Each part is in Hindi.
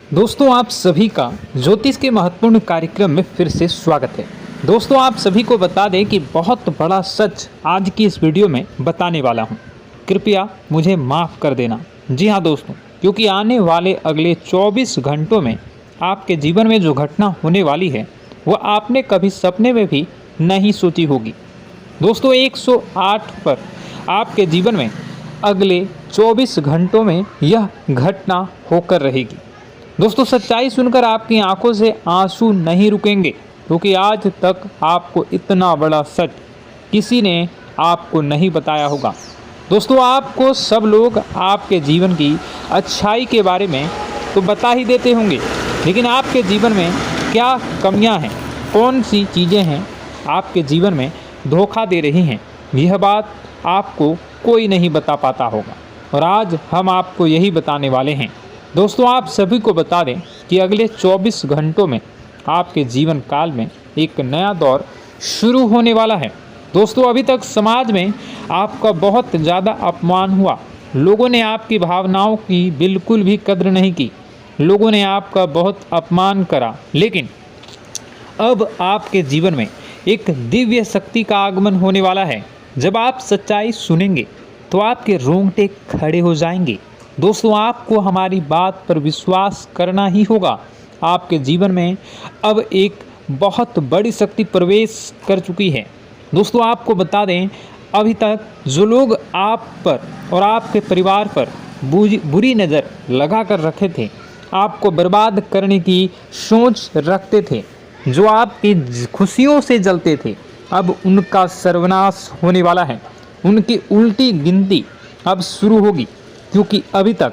दोस्तों आप सभी का ज्योतिष के महत्वपूर्ण कार्यक्रम में फिर से स्वागत है। दोस्तों आप सभी को बता दें कि बहुत बड़ा सच आज की इस वीडियो में बताने वाला हूं। कृपया मुझे माफ़ कर देना। जी हां दोस्तों, क्योंकि आने वाले अगले 24 घंटों में आपके जीवन में जो घटना होने वाली है वह आपने कभी सपने में भी नहीं सोची होगी। दोस्तों 108 पर आपके जीवन में अगले 24 घंटों में यह घटना होकर रहेगी। दोस्तों सच्चाई सुनकर आपकी आंखों से आंसू नहीं रुकेंगे, क्योंकि आज तक आपको इतना बड़ा सच किसी ने आपको नहीं बताया होगा। दोस्तों आपको सब लोग आपके जीवन की अच्छाई के बारे में तो बता ही देते होंगे, लेकिन आपके जीवन में क्या कमियां हैं, कौन सी चीज़ें हैं आपके जीवन में धोखा दे रही हैं, यह बात आपको कोई नहीं बता पाता होगा। और आज हम आपको यही बताने वाले हैं। दोस्तों आप सभी को बता दें कि अगले 24 घंटों में आपके जीवन काल में एक नया दौर शुरू होने वाला है। दोस्तों अभी तक समाज में आपका बहुत ज़्यादा अपमान हुआ, लोगों ने आपकी भावनाओं की बिल्कुल भी कद्र नहीं की, लोगों ने आपका बहुत अपमान करा, लेकिन अब आपके जीवन में एक दिव्य शक्ति का आगमन होने वाला है। जब आप सच्चाई सुनेंगे तो आपके रोंगटे खड़े हो जाएंगे। दोस्तों आपको हमारी बात पर विश्वास करना ही होगा। आपके जीवन में अब एक बहुत बड़ी शक्ति प्रवेश कर चुकी है। दोस्तों आपको बता दें, अभी तक जो लोग आप पर और आपके परिवार पर बुरी नज़र लगा कर रखे थे, आपको बर्बाद करने की सोच रखते थे, जो आपकी खुशियों से जलते थे, अब उनका सर्वनाश होने वाला है। उनकी उल्टी गिनती अब शुरू होगी, क्योंकि अभी तक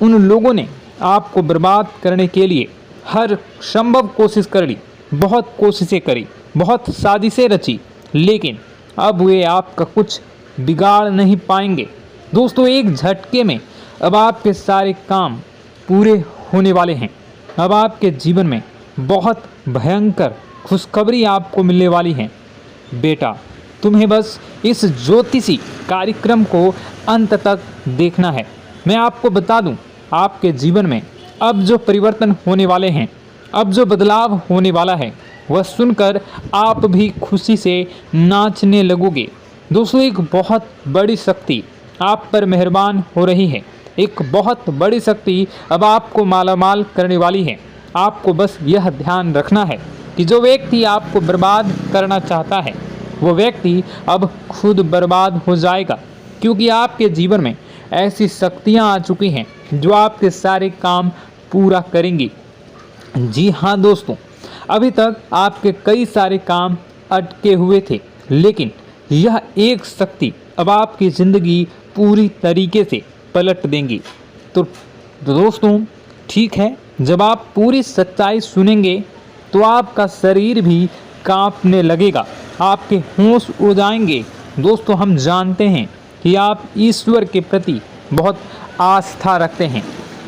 उन लोगों ने आपको बर्बाद करने के लिए हर संभव कोशिश कर ली, बहुत कोशिशें करी, बहुत साजिशें रची, लेकिन अब वे आपका कुछ बिगाड़ नहीं पाएंगे। दोस्तों एक झटके में अब आपके सारे काम पूरे होने वाले हैं। अब आपके जीवन में बहुत भयंकर खुशखबरी आपको मिलने वाली है। बेटा तुम्हें बस इस ज्योतिषी कार्यक्रम को अंत तक देखना है। मैं आपको बता दूं, आपके जीवन में अब जो परिवर्तन होने वाले हैं, अब जो बदलाव होने वाला है, वह सुनकर आप भी खुशी से नाचने लगोगे। दोस्तों एक बहुत बड़ी शक्ति आप पर मेहरबान हो रही है। एक बहुत बड़ी शक्ति अब आपको मालामाल करने वाली है। आपको बस यह ध्यान रखना है कि जो व्यक्ति आपको बर्बाद करना चाहता है, वो व्यक्ति अब खुद बर्बाद हो जाएगा, क्योंकि आपके जीवन में ऐसी शक्तियां आ चुकी हैं जो आपके सारे काम पूरा करेंगी। जी हाँ दोस्तों, अभी तक आपके कई सारे काम अटके हुए थे, लेकिन यह एक शक्ति अब आपकी ज़िंदगी पूरी तरीके से पलट देंगी। तो दोस्तों ठीक है, जब आप पूरी सच्चाई सुनेंगे तो आपका शरीर भी कांपने लगेगा, आपके होश उड़ जाएंगे। दोस्तों हम जानते हैं कि आप ईश्वर के प्रति बहुत आस्था रखते हैं,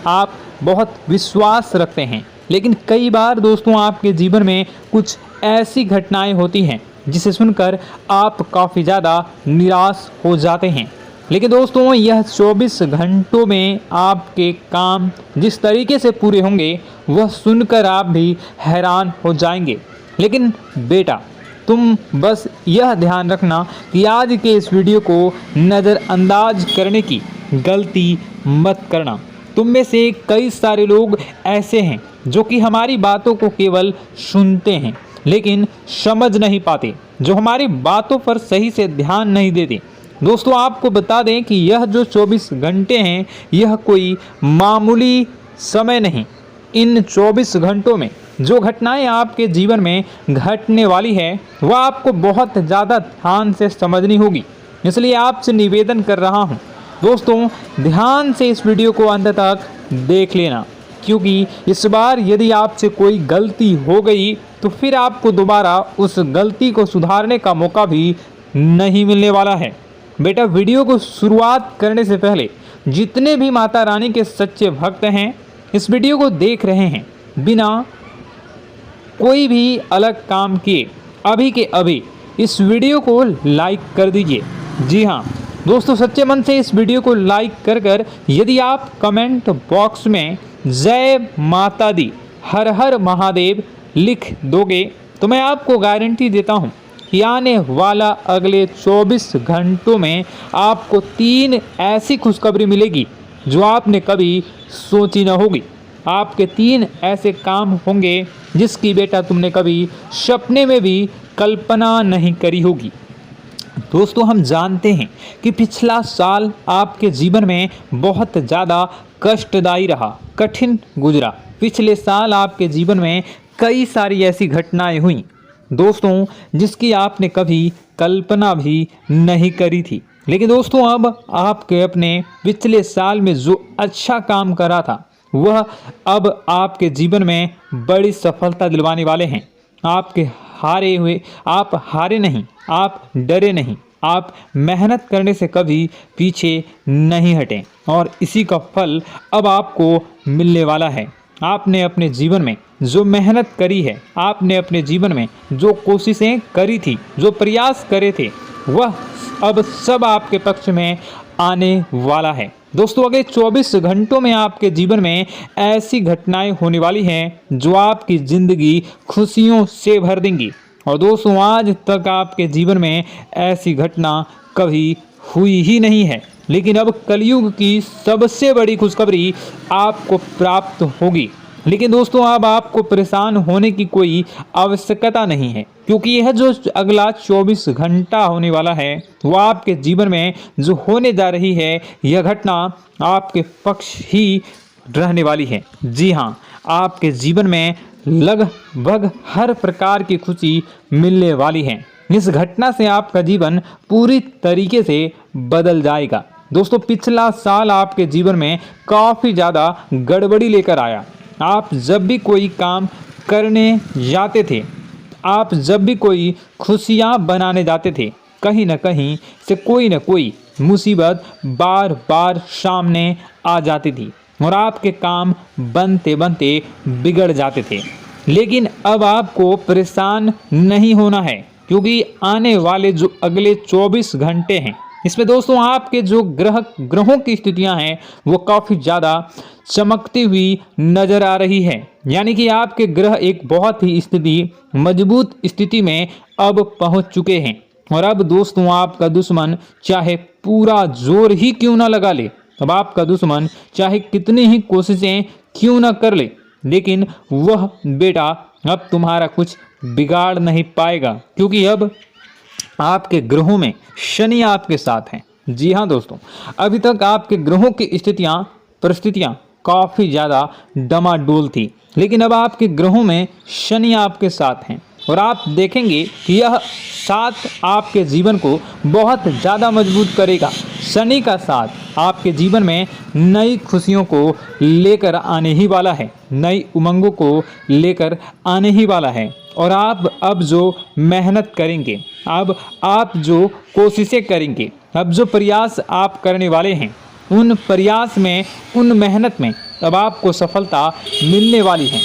आप बहुत विश्वास रखते हैं, लेकिन कई बार दोस्तों आपके जीवन में कुछ ऐसी घटनाएं होती हैं जिसे सुनकर आप काफ़ी ज़्यादा निराश हो जाते हैं। लेकिन दोस्तों यह 24 घंटों में आपके काम जिस तरीके से पूरे होंगे वह सुनकर आप भी हैरान हो जाएंगे। लेकिन बेटा तुम बस यह ध्यान रखना कि आज के इस वीडियो को नज़रअंदाज करने की गलती मत करना। तुम में से कई सारे लोग ऐसे हैं जो कि हमारी बातों को केवल सुनते हैं लेकिन समझ नहीं पाते, जो हमारी बातों पर सही से ध्यान नहीं देते। दोस्तों आपको बता दें कि यह जो 24 घंटे हैं यह कोई मामूली समय नहीं। इन 24 घंटों में जो घटनाएं आपके जीवन में घटने वाली है वह आपको बहुत ज़्यादा ध्यान से समझनी होगी। इसलिए आपसे निवेदन कर रहा हूं दोस्तों, ध्यान से इस वीडियो को अंत तक देख लेना, क्योंकि इस बार यदि आपसे कोई गलती हो गई तो फिर आपको दोबारा उस गलती को सुधारने का मौका भी नहीं मिलने वाला है। बेटा वीडियो को शुरुआत करने से पहले जितने भी माता रानी के सच्चे भक्त हैं इस वीडियो को देख रहे हैं, बिना कोई भी अलग काम किए अभी के अभी इस वीडियो को लाइक कर दीजिए। जी हाँ दोस्तों, सच्चे मन से इस वीडियो को लाइक कर यदि आप कमेंट बॉक्स में जय माता दी, हर हर महादेव लिख दोगे तो मैं आपको गारंटी देता हूँ कि आने वाला अगले 24 घंटों में आपको 3 ऐसी खुशखबरी मिलेगी जो आपने कभी सोची न होगी। आपके 3 ऐसे काम होंगे जिसकी बेटा तुमने कभी सपने में भी कल्पना नहीं करी होगी। दोस्तों, हम जानते हैं कि पिछला साल आपके जीवन में बहुत ज़्यादा कष्टदायी रहा, कठिन गुजरा। पिछले साल आपके जीवन में कई सारी ऐसी घटनाएं हुई दोस्तों जिसकी आपने कभी कल्पना भी नहीं करी थी। लेकिन दोस्तों, अब आपके अपने पिछले साल में जो अच्छा काम करा था वह अब आपके जीवन में बड़ी सफलता दिलवाने वाले हैं। आप हारे नहीं, आप डरे नहीं, आप मेहनत करने से कभी पीछे नहीं हटें और इसी का फल अब आपको मिलने वाला है। आपने अपने जीवन में जो मेहनत करी है, आपने अपने जीवन में जो कोशिशें करी थी, जो प्रयास करे थे, वह अब सब आपके पक्ष में आने वाला है। दोस्तों, अगले 24 घंटों में आपके जीवन में ऐसी घटनाएं होने वाली हैं जो आपकी ज़िंदगी खुशियों से भर देंगी। और दोस्तों, आज तक आपके जीवन में ऐसी घटना कभी हुई ही नहीं है, लेकिन अब कलयुग की सबसे बड़ी खुशखबरी आपको प्राप्त होगी। लेकिन दोस्तों, अब आपको परेशान होने की कोई आवश्यकता नहीं है, क्योंकि यह जो अगला 24 घंटा होने वाला है वह आपके जीवन में जो होने जा रही है यह घटना आपके पक्ष ही रहने वाली है। जी हाँ, आपके जीवन में लगभग हर प्रकार की खुशी मिलने वाली है। इस घटना से आपका जीवन पूरी तरीके से बदल जाएगा। दोस्तों, पिछला साल आपके जीवन में काफ़ी ज़्यादा गड़बड़ी लेकर आया। आप जब भी कोई काम करने जाते थे, आप जब भी कोई खुशियाँ बनाने जाते थे, कहीं न कहीं से कोई न कोई मुसीबत बार बार सामने आ जाती थी और आपके काम बनते बनते बिगड़ जाते थे। लेकिन अब आपको परेशान नहीं होना है, क्योंकि आने वाले जो अगले 24 घंटे हैं इसमें दोस्तों आपके जो ग्रहों की स्थितियां हैं वो काफ़ी ज़्यादा चमकती हुई नज़र आ रही है। यानी कि आपके ग्रह एक बहुत ही मजबूत स्थिति में अब पहुंच चुके हैं। और अब दोस्तों, आपका दुश्मन चाहे पूरा जोर ही क्यों ना लगा ले, अब आपका दुश्मन चाहे कितनी ही कोशिशें क्यों ना कर ले, लेकिन वह बेटा अब तुम्हारा कुछ बिगाड़ नहीं पाएगा, क्योंकि अब आपके ग्रहों में शनि आपके साथ हैं। जी हाँ दोस्तों, अभी तक आपके ग्रहों की परिस्थितियाँ काफ़ी ज़्यादा डमाडोल थी, लेकिन अब आपके ग्रहों में शनि आपके साथ हैं और आप देखेंगे कि यह साथ आपके जीवन को बहुत ज़्यादा मजबूत करेगा। शनि का साथ आपके जीवन में नई खुशियों को लेकर आने ही वाला है, नई उमंगों को लेकर आने ही वाला है। और आप अब जो मेहनत करेंगे, अब आप जो कोशिशें करेंगे, अब जो प्रयास आप करने वाले हैं, उन प्रयास में, उन मेहनत में अब आपको सफलता मिलने वाली है।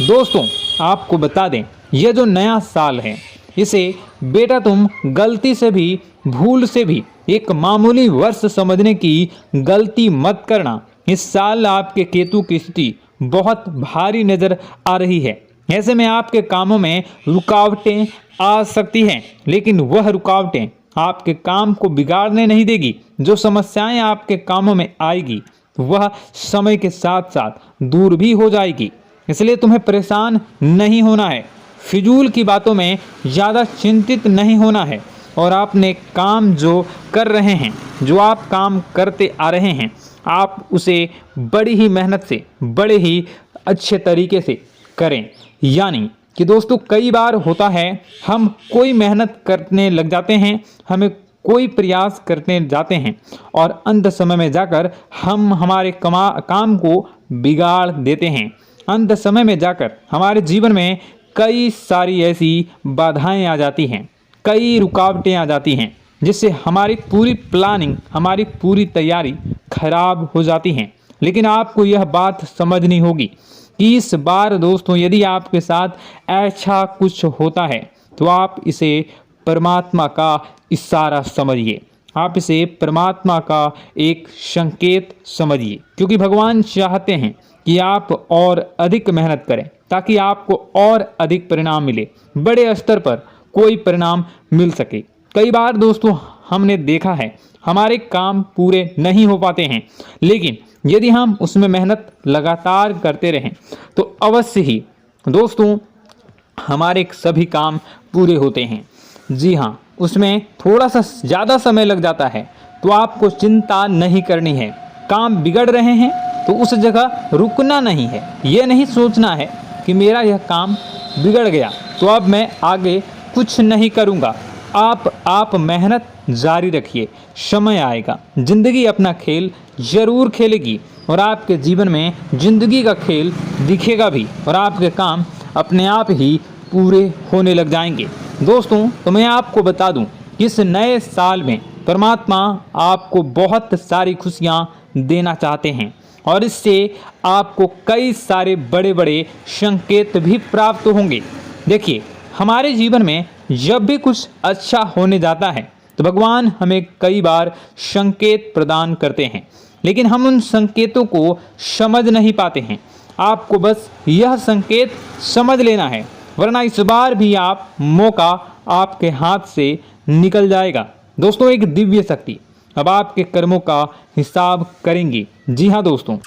दोस्तों, आपको बता दें, यह जो नया साल है इसे बेटा तुम गलती से भी, भूल से भी एक मामूली वर्ष समझने की गलती मत करना। इस साल आपके केतु की स्थिति बहुत भारी नज़र आ रही है। ऐसे में आपके कामों में रुकावटें आ सकती हैं, लेकिन वह रुकावटें आपके काम को बिगाड़ने नहीं देगी। जो समस्याएं आपके कामों में आएगी वह समय के साथ साथ दूर भी हो जाएगी। इसलिए तुम्हें परेशान नहीं होना है, फिजूल की बातों में ज़्यादा चिंतित नहीं होना है। और आपने काम जो कर रहे हैं, जो आप काम करते आ रहे हैं, आप उसे बड़ी ही मेहनत से, बड़े ही अच्छे तरीके से करें। यानी कि दोस्तों, कई बार होता है हम कोई मेहनत करने लग जाते हैं, हमें कोई प्रयास करने जाते हैं और अंत समय में जाकर हम हमारे काम को बिगाड़ देते हैं। अंत समय में जाकर हमारे जीवन में कई सारी ऐसी बाधाएं आ जाती हैं, कई रुकावटें आ जाती हैं, जिससे हमारी पूरी प्लानिंग, हमारी पूरी तैयारी खराब हो जाती हैं। लेकिन आपको यह बात समझनी होगी कि इस बार दोस्तों, यदि आपके साथ ऐसा कुछ होता है तो आप इसे परमात्मा का इशारा समझिए। आप इसे परमात्मा का एक संकेत समझिए, क्योंकि भगवान चाहते हैं कि आप और अधिक मेहनत करें ताकि आपको और अधिक परिणाम मिले, बड़े स्तर पर कोई परिणाम मिल सके। कई बार दोस्तों हमने देखा है हमारे काम पूरे नहीं हो पाते हैं, लेकिन यदि हम उसमें मेहनत लगातार करते रहें तो अवश्य ही दोस्तों हमारे सभी काम पूरे होते हैं। जी हाँ, उसमें थोड़ा सा ज़्यादा समय लग जाता है तो आपको चिंता नहीं करनी है। काम बिगड़ रहे हैं तो उस जगह रुकना नहीं है, ये नहीं सोचना है कि मेरा यह काम बिगड़ गया तो अब मैं आगे कुछ नहीं करूँगा। आप मेहनत जारी रखिए, समय आएगा, ज़िंदगी अपना खेल ज़रूर खेलेगी और आपके जीवन में ज़िंदगी का खेल दिखेगा भी और आपके काम अपने आप ही पूरे होने लग जाएंगे। दोस्तों तो मैं आपको बता दूं कि इस नए साल में परमात्मा आपको बहुत सारी खुशियां देना चाहते हैं और इससे आपको कई सारे बड़े बड़े संकेत भी प्राप्त होंगे। देखिए, हमारे जीवन में जब भी कुछ अच्छा होने जाता है तो भगवान हमें कई बार संकेत प्रदान करते हैं, लेकिन हम उन संकेतों को समझ नहीं पाते हैं। आपको बस यह संकेत समझ लेना है, वरना इस बार भी आप मौका आपके हाथ से निकल जाएगा। दोस्तों, एक दिव्य शक्ति अब आपके कर्मों का हिसाब करेंगी। जी हाँ दोस्तों,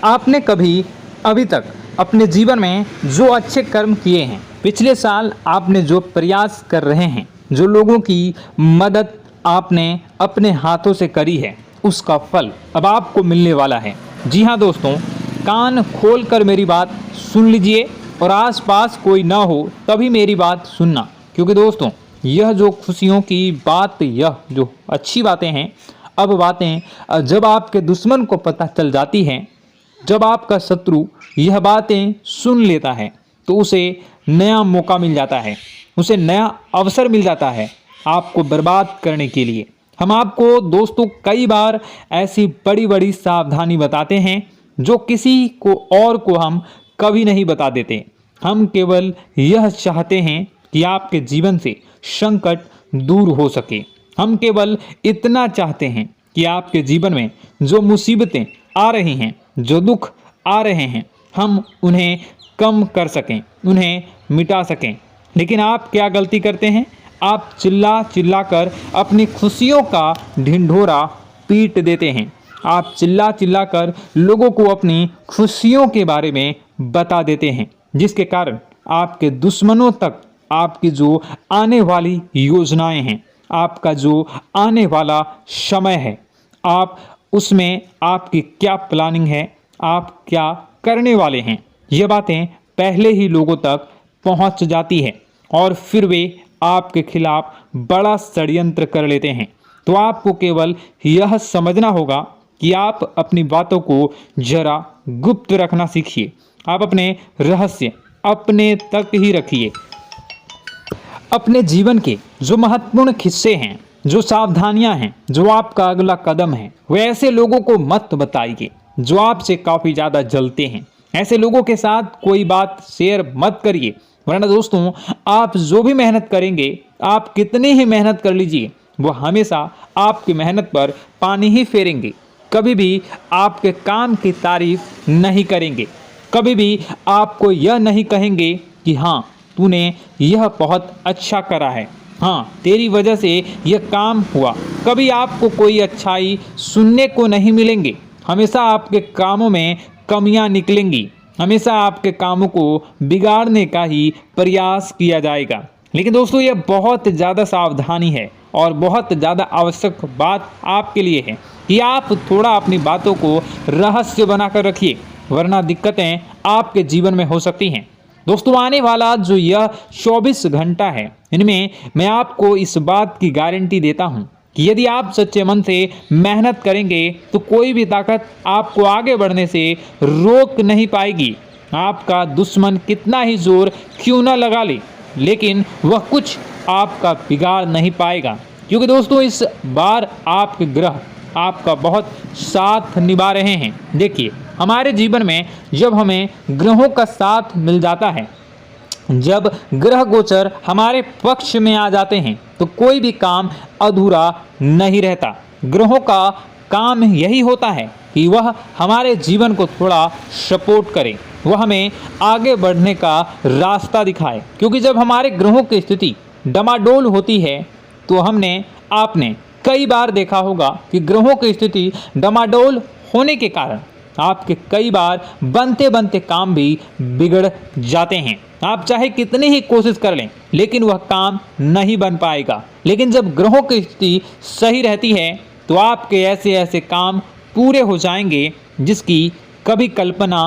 आपने कभी अभी तक अपने जीवन में जो अच्छे कर्म किए हैं, पिछले साल आपने जो प्रयास कर रहे हैं, जो लोगों की मदद आपने अपने हाथों से करी है, उसका फल अब आपको मिलने वाला है। जी हाँ दोस्तों, कान खोलकर मेरी बात सुन लीजिए और आसपास कोई ना हो तभी मेरी बात सुनना, क्योंकि दोस्तों यह जो खुशियों की बात, यह जो अच्छी बातें हैं, अब बातें जब आपके दुश्मन को पता चल जाती हैं, जब आपका शत्रु यह बातें सुन लेता है तो उसे नया मौका मिल जाता है, उसे नया अवसर मिल जाता है आपको बर्बाद करने के लिए। हम आपको दोस्तों कई बार ऐसी बड़ी बड़ी सावधानी बताते हैं जो किसी को और को हम कभी नहीं बता देते। हम केवल यह चाहते हैं कि आपके जीवन से संकट दूर हो सके। हम केवल इतना चाहते हैं कि आपके जीवन में जो मुसीबतें आ रही हैं, जो दुख आ रहे हैं, हम उन्हें कम कर सकें, उन्हें मिटा सकें। लेकिन आप क्या गलती करते हैं? आप चिल्ला चिल्ला कर अपनी खुशियों का ढिंढोरा पीट देते हैं। आप चिल्ला चिल्ला कर लोगों को अपनी खुशियों के बारे में बता देते हैं, जिसके कारण आपके दुश्मनों तक आपकी जो आने वाली योजनाएं हैं, आपका जो आने वाला समय है, आप उसमें आपकी क्या प्लानिंग है, आप क्या करने वाले हैं, ये बातें पहले ही लोगों तक पहुंच जाती है और फिर वे आपके खिलाफ बड़ा षड्यंत्र कर लेते हैं। तो आपको केवल यह समझना होगा कि आप अपनी बातों को जरा गुप्त रखना सीखिए। आप अपने रहस्य अपने तक ही रखिए। अपने जीवन के जो महत्वपूर्ण हिस्से हैं, जो सावधानियां हैं, जो आपका अगला कदम है, वे ऐसे लोगों को मत बताइए जो आपसे काफ़ी ज़्यादा जलते हैं। ऐसे लोगों के साथ कोई बात शेयर मत करिए, वरना दोस्तों आप जो भी मेहनत करेंगे, आप कितनी ही मेहनत कर लीजिए, वो हमेशा आपकी मेहनत पर पानी ही फेरेंगे। कभी भी आपके काम की तारीफ नहीं करेंगे, कभी भी आपको यह नहीं कहेंगे कि हाँ तूने यह बहुत अच्छा करा है, हाँ तेरी वजह से यह काम हुआ। कभी आपको कोई अच्छाई सुनने को नहीं मिलेंगे। हमेशा आपके कामों में कमियां निकलेंगी, हमेशा आपके कामों को बिगाड़ने का ही प्रयास किया जाएगा। लेकिन दोस्तों यह बहुत ज़्यादा सावधानी है और बहुत ज़्यादा आवश्यक बात आपके लिए है कि आप थोड़ा अपनी बातों को रहस्य बनाकर रखिए, वरना दिक्कतें आपके जीवन में हो सकती हैं। दोस्तों आने वाला जो यह 24 घंटा है, इनमें मैं आपको इस बात की गारंटी देता हूँ कि यदि आप सच्चे मन से मेहनत करेंगे तो कोई भी ताकत आपको आगे बढ़ने से रोक नहीं पाएगी। आपका दुश्मन कितना ही जोर क्यों न लगा ले, लेकिन वह कुछ आपका बिगाड़ नहीं पाएगा, क्योंकि दोस्तों इस बार आपके ग्रह आपका बहुत साथ निभा रहे हैं। देखिए, हमारे जीवन में जब हमें ग्रहों का साथ मिल जाता है जब ग्रह गोचर हमारे पक्ष में आ जाते हैं तो कोई भी काम अधूरा नहीं रहता। ग्रहों का काम यही होता है कि वह हमारे जीवन को थोड़ा सपोर्ट करे, वह हमें आगे बढ़ने का रास्ता दिखाए। क्योंकि जब हमारे ग्रहों की स्थिति डमाडोल होती है तो आपने कई बार देखा होगा कि ग्रहों की स्थिति डमाडोल होने के कारण आपके कई बार बनते बनते काम भी बिगड़ जाते हैं। आप चाहे कितनी ही कोशिश कर लें लेकिन वह काम नहीं बन पाएगा। लेकिन जब ग्रहों की स्थिति सही रहती है तो आपके ऐसे ऐसे काम पूरे हो जाएंगे जिसकी कभी कल्पना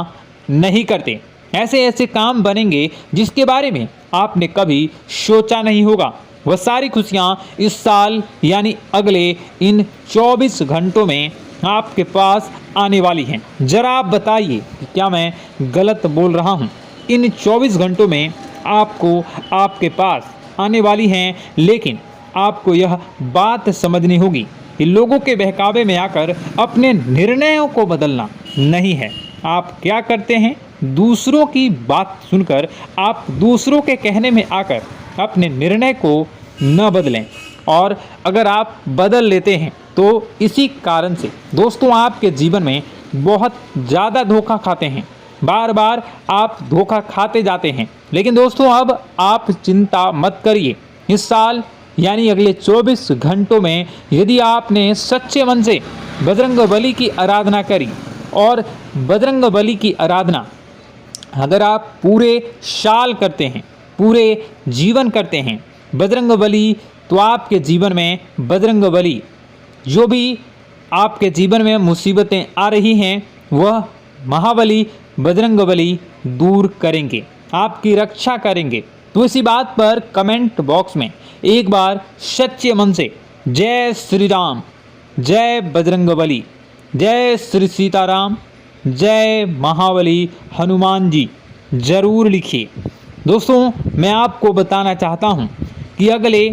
नहीं करते। ऐसे ऐसे काम बनेंगे जिसके बारे में आपने कभी सोचा नहीं होगा। वह सारी खुशियाँ इस साल यानी अगले इन 24 घंटों में आपके पास आने वाली हैं। जरा आप बताइए कि क्या मैं गलत बोल रहा हूँ? इन 24 घंटों में आपको आपके पास आने वाली हैं, लेकिन आपको यह बात समझनी होगी कि लोगों के बहकावे में आकर अपने निर्णयों को बदलना नहीं है। आप क्या करते हैं? दूसरों की बात सुनकर आप दूसरों के कहने में आकर अपने निर्णय को न बदलें, और अगर आप बदल लेते हैं तो इसी कारण से दोस्तों आपके जीवन में बहुत ज़्यादा धोखा खाते हैं। बार बार आप धोखा खाते जाते हैं। लेकिन दोस्तों अब आप चिंता मत करिए। इस साल यानी अगले 24 घंटों में यदि आपने सच्चे मन से बजरंगबली की आराधना करी, और बजरंगबली की आराधना अगर आप पूरे साल करते हैं, पूरे जीवन करते हैं बजरंगबली, तो आपके जीवन में बजरंगबली जो भी आपके जीवन में मुसीबतें आ रही हैं वह महाबली बजरंगबली दूर करेंगे, आपकी रक्षा करेंगे। तो इसी बात पर कमेंट बॉक्स में एक बार सच्चे मन से जय श्री राम, जय बजरंगबली, जय श्री सीताराम, जय महाबली हनुमान जी जरूर लिखिए। दोस्तों मैं आपको बताना चाहता हूँ कि अगले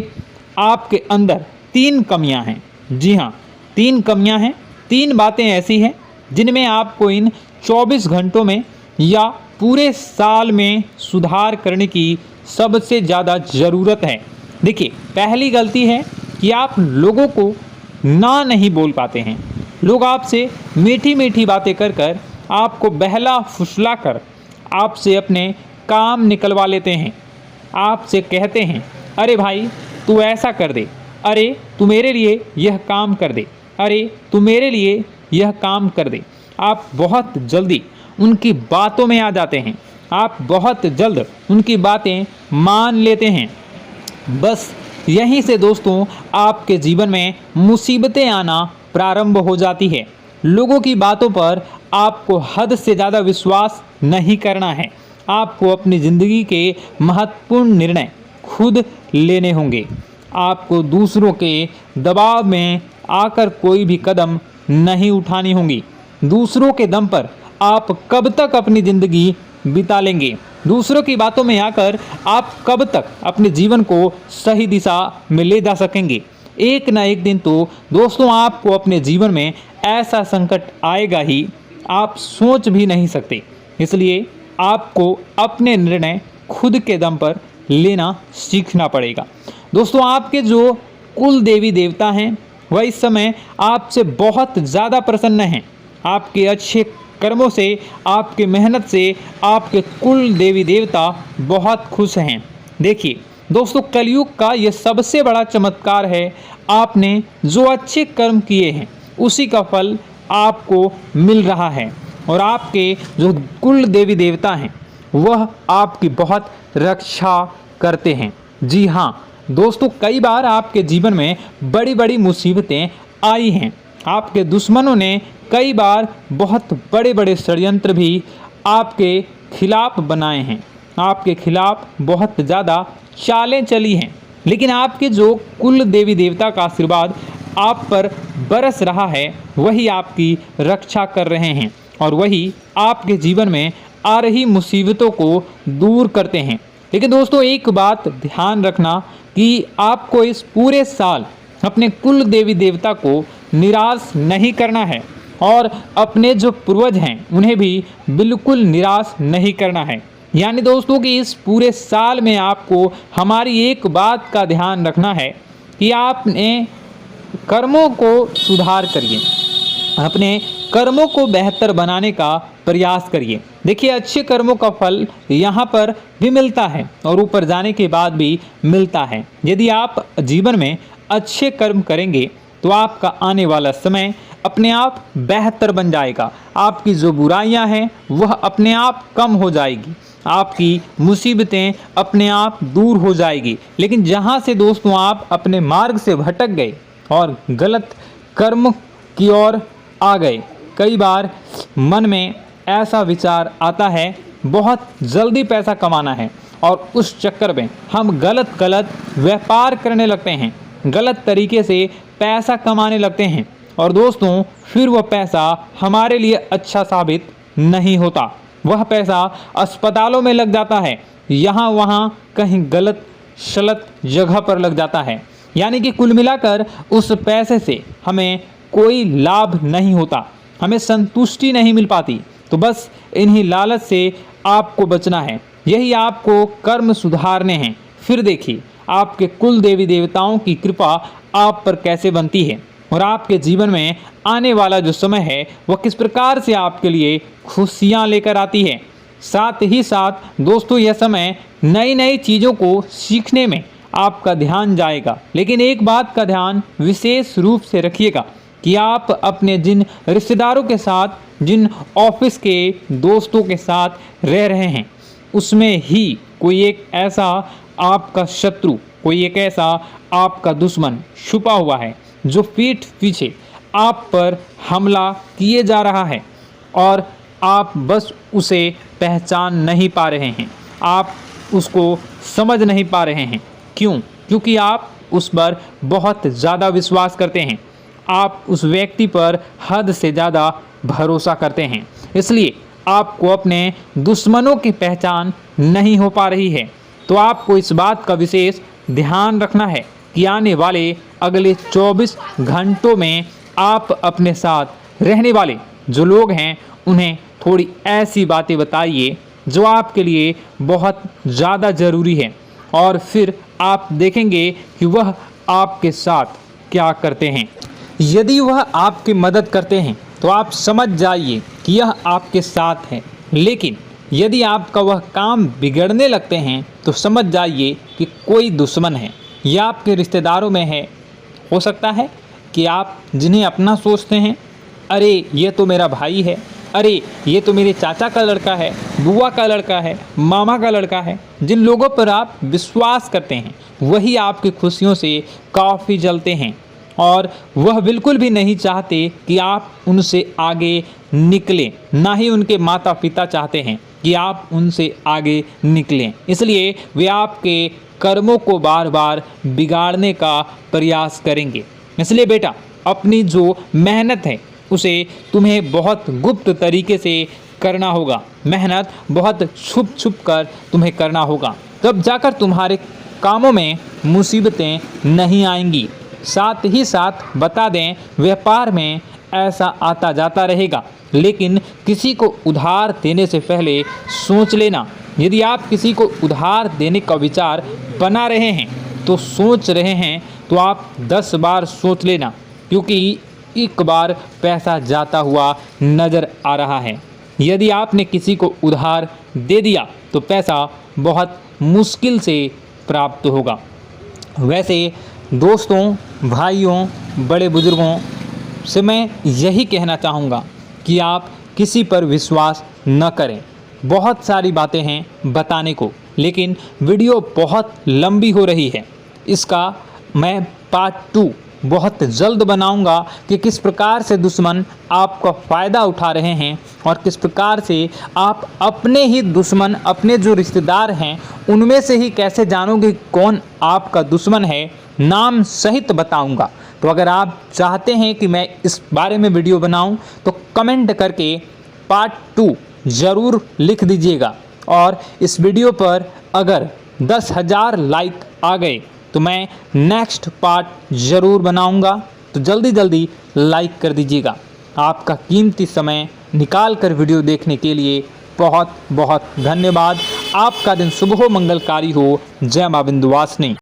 आपके अंदर 3 कमियां हैं। जी हाँ, 3 कमियां हैं। 3 बातें ऐसी हैं जिनमें आपको इन 24 घंटों में या पूरे साल में सुधार करने की सबसे ज़्यादा ज़रूरत है। देखिए, पहली गलती है कि आप लोगों को ना नहीं बोल पाते हैं। लोग आपसे मीठी मीठी बातें कर कर आपको बहला फुसला कर आपसे अपने काम निकलवा लेते हैं। आपसे कहते हैं, अरे भाई तू ऐसा कर दे, अरे तू मेरे लिए यह काम कर दे, अरे तू मेरे लिए यह काम कर दे। आप बहुत जल्दी उनकी बातों में आ जाते हैं, आप बहुत जल्द उनकी बातें मान लेते हैं। बस यहीं से दोस्तों आपके जीवन में मुसीबतें आना प्रारंभ हो जाती है। लोगों की बातों पर आपको हद से ज़्यादा विश्वास नहीं करना है। आपको अपनी ज़िंदगी के महत्वपूर्ण निर्णय खुद लेने होंगे। आपको दूसरों के दबाव में आकर कोई भी कदम नहीं उठानी होगी। दूसरों के दम पर आप कब तक अपनी ज़िंदगी बिता लेंगे? दूसरों की बातों में आकर आप कब तक अपने जीवन को सही दिशा में ले जा सकेंगे? एक ना एक दिन तो दोस्तों आपको अपने जीवन में ऐसा संकट आएगा ही, आप सोच भी नहीं सकते। इसलिए आपको अपने निर्णय खुद के दम पर लेना सीखना पड़ेगा। दोस्तों आपके जो कुल देवी देवता हैं वह इस समय आपसे बहुत ज़्यादा प्रसन्न हैं। आपके अच्छे कर्मों से, आपके मेहनत से आपके कुल देवी देवता बहुत खुश हैं। देखिए दोस्तों, कलयुग का ये सबसे बड़ा चमत्कार है। आपने जो अच्छे कर्म किए हैं उसी का फल आपको मिल रहा है, और आपके जो कुल देवी देवता हैं वह आपकी बहुत रक्षा करते हैं। जी हाँ दोस्तों, कई बार आपके जीवन में बड़ी बड़ी मुसीबतें आई हैं। आपके दुश्मनों ने कई बार बहुत बड़े बड़े षड्यंत्र भी आपके खिलाफ बनाए हैं। आपके खिलाफ बहुत ज़्यादा चालें चली हैं, लेकिन आपके जो कुल देवी देवता का आशीर्वाद आप पर बरस रहा है वही आपकी रक्षा कर रहे हैं, और वही आपके जीवन में आ रही मुसीबतों को दूर करते हैं। लेकिन दोस्तों एक बात ध्यान रखना कि आपको इस पूरे साल अपने कुल देवी देवता को निराश नहीं करना है, और अपने जो पूर्वज हैं उन्हें भी बिल्कुल निराश नहीं करना है। यानी दोस्तों कि इस पूरे साल में आपको हमारी एक बात का ध्यान रखना है कि आपने कर्मों को सुधार करिए, अपने कर्मों को बेहतर बनाने का प्रयास करिए। देखिए, अच्छे कर्मों का फल यहाँ पर भी मिलता है और ऊपर जाने के बाद भी मिलता है। यदि आप जीवन में अच्छे कर्म करेंगे तो आपका आने वाला समय अपने आप बेहतर बन जाएगा। आपकी जो बुराइयां हैं वह अपने आप कम हो जाएगी, आपकी मुसीबतें अपने आप दूर हो जाएगी। लेकिन जहां से दोस्तों आप अपने मार्ग से भटक गए और गलत कर्म की ओर आ गए, कई बार मन में ऐसा विचार आता है बहुत जल्दी पैसा कमाना है और उस चक्कर में हम गलत व्यापार करने लगते हैं, गलत तरीके से पैसा कमाने लगते हैं और दोस्तों फिर वह पैसा हमारे लिए अच्छा साबित नहीं होता। वह पैसा अस्पतालों में लग जाता है, यहाँ वहाँ कहीं गलत शलत जगह पर लग जाता है। यानी कि कुल मिलाकर उस पैसे से हमें कोई लाभ नहीं होता, हमें संतुष्टि नहीं मिल पाती। तो बस इन्हीं लालच से आपको बचना है, यही आपको कर्म सुधारने हैं। फिर देखिए आपके कुल देवी देवताओं की कृपा आप पर कैसे बनती है और आपके जीवन में आने वाला जो समय है वह किस प्रकार से आपके लिए खुशियाँ लेकर आती है। साथ ही साथ दोस्तों यह समय नई नई चीज़ों को सीखने में आपका ध्यान जाएगा। लेकिन एक बात का ध्यान विशेष रूप से रखिएगा कि आप अपने जिन रिश्तेदारों के साथ, जिन ऑफिस के दोस्तों के साथ रह रहे हैं, उसमें ही कोई एक ऐसा आपका शत्रु, कोई एक ऐसा आपका दुश्मन छुपा हुआ है जो पीठ पीछे आप पर हमला किए जा रहा है और आप बस उसे पहचान नहीं पा रहे हैं, आप उसको समझ नहीं पा रहे हैं। क्यों? क्योंकि आप उस पर बहुत ज़्यादा विश्वास करते हैं, आप उस व्यक्ति पर हद से ज़्यादा भरोसा करते हैं, इसलिए आपको अपने दुश्मनों की पहचान नहीं हो पा रही है। तो आपको इस बात का विशेष ध्यान रखना है कि आने वाले अगले 24 घंटों में आप अपने साथ रहने वाले जो लोग हैं उन्हें थोड़ी ऐसी बातें बताइए जो आपके लिए बहुत ज़्यादा ज़रूरी है और फिर आप देखेंगे कि वह आपके साथ क्या करते हैं। यदि वह आपकी मदद करते हैं तो आप समझ जाइए कि यह आपके साथ है, लेकिन यदि आपका वह काम बिगड़ने लगते हैं तो समझ जाइए कि कोई दुश्मन है या आपके रिश्तेदारों में है। हो सकता है कि आप जिन्हें अपना सोचते हैं, अरे ये तो मेरा भाई है, अरे ये तो मेरे चाचा का लड़का है, बुआ का लड़का है, मामा का लड़का है, जिन लोगों पर आप विश्वास करते हैं वही आपकी खुशियों से काफ़ी जलते हैं और वह बिल्कुल भी नहीं चाहते कि आप उनसे आगे निकलें, ना ही उनके माता पिता चाहते हैं कि आप उनसे आगे निकलें। इसलिए वे आपके कर्मों को बार बार बिगाड़ने का प्रयास करेंगे। इसलिए बेटा, अपनी जो मेहनत है उसे तुम्हें बहुत गुप्त तरीके से करना होगा, मेहनत बहुत छुप छुप कर तुम्हें करना होगा, तब जाकर तुम्हारे कामों में मुसीबतें नहीं आएंगी। साथ ही साथ बता दें, व्यापार में ऐसा आता जाता रहेगा, लेकिन किसी को उधार देने से पहले सोच लेना। यदि आप किसी को उधार देने का विचार बना रहे हैं तो सोच रहे हैं तो आप 10 बार सोच लेना, क्योंकि एक बार पैसा जाता हुआ नज़र आ रहा है। यदि आपने किसी को उधार दे दिया तो पैसा बहुत मुश्किल से प्राप्त होगा। वैसे दोस्तों, भाइयों, बड़े बुजुर्गों से मैं यही कहना चाहूँगा कि आप किसी पर विश्वास न करें। बहुत सारी बातें हैं बताने को, लेकिन वीडियो बहुत लंबी हो रही है। इसका मैं पार्ट 2 बहुत जल्द बनाऊंगा कि किस प्रकार से दुश्मन आपका फ़ायदा उठा रहे हैं और किस प्रकार से आप अपने ही दुश्मन, अपने जो रिश्तेदार हैं उनमें से ही कैसे जानोगे कौन आपका दुश्मन है, नाम सहित बताऊंगा। तो अगर आप चाहते हैं कि मैं इस बारे में वीडियो बनाऊं तो कमेंट करके पार्ट 2 ज़रूर लिख दीजिएगा। और इस वीडियो पर अगर 10,000 लाइक आ गए तो मैं नेक्स्ट पार्ट ज़रूर बनाऊंगा। तो जल्दी जल्दी लाइक कर दीजिएगा। आपका कीमती समय निकाल कर वीडियो देखने के लिए बहुत बहुत धन्यवाद। आपका दिन शुभ हो, मंगलकारी हो। जय मां विंध्यवासिनी।